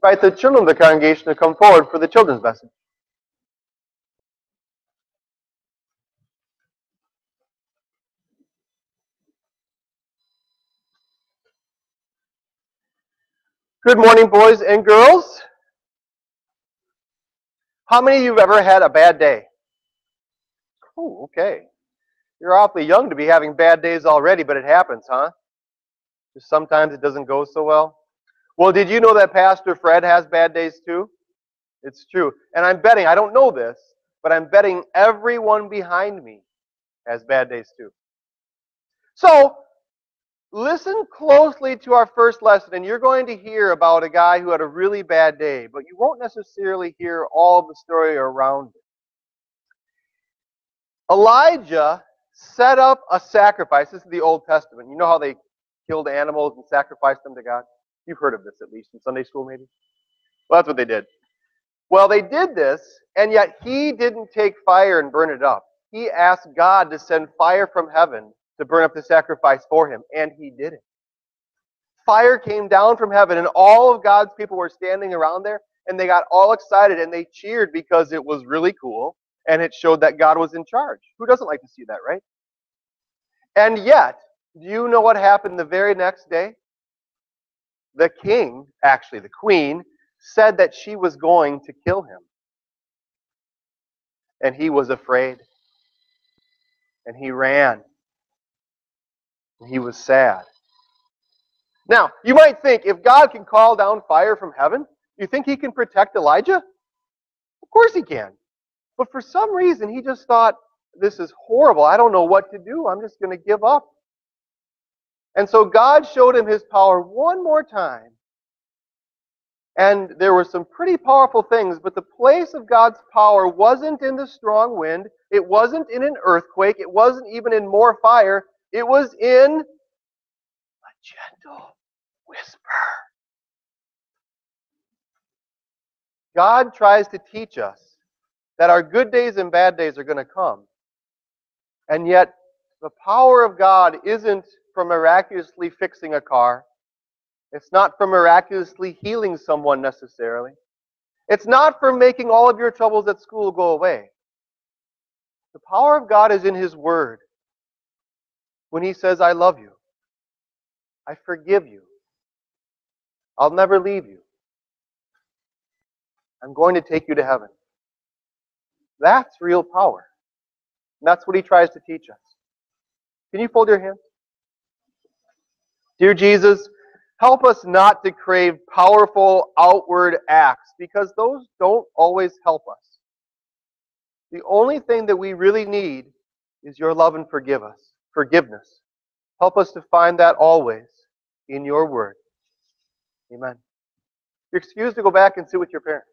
invite the children of the congregation to come forward for the children's message. Good morning, boys and girls. How many of you have ever had a bad day? Oh, okay. You're awfully young to be having bad days already, but it happens, huh? Just sometimes it doesn't go so well. Well, did you know that Pastor Fred has bad days too? It's true. And I'm betting, I don't know this, but I'm betting everyone behind me has bad days too. So, listen closely to our first lesson, and you're going to hear about a guy who had a really bad day, but you won't necessarily hear all the story around it. Elijah set up a sacrifice. This is the Old Testament. You know how they killed animals and sacrificed them to God? You've heard of this at least in Sunday school maybe? Well, that's what they did. Well, they did this, and yet he didn't take fire and burn it up. He asked God to send fire from heaven to burn up the sacrifice for him, and he did it. Fire came down from heaven, and all of God's people were standing around there, and they got all excited, and they cheered because it was really cool, and it showed that God was in charge. Who doesn't like to see that, right? And yet, do you know what happened the very next day? The king, actually the queen, said that she was going to kill him. And he was afraid. And he ran. And he was sad. Now, you might think, if God can call down fire from heaven, you think he can protect Elijah? Of course he can. But for some reason, he just thought, this is horrible. I don't know what to do. I'm just going to give up. And so God showed him his power one more time. And there were some pretty powerful things, but the place of God's power wasn't in the strong wind. It wasn't in an earthquake. It wasn't even in more fire. It was in a gentle whisper. God tries to teach us that our good days and bad days are going to come. And yet, the power of God isn't from miraculously fixing a car. It's not for miraculously healing someone necessarily. It's not for making all of your troubles at school go away. The power of God is in His Word. When He says, I love you. I forgive you. I'll never leave you. I'm going to take you to heaven. That's real power. And that's what He tries to teach us. Can you fold your hands? Dear Jesus, help us not to crave powerful outward acts, because those don't always help us. The only thing that we really need is your love and forgiveness. Help us to find that always in your word. Amen. You're excused to go back and sit with your parents.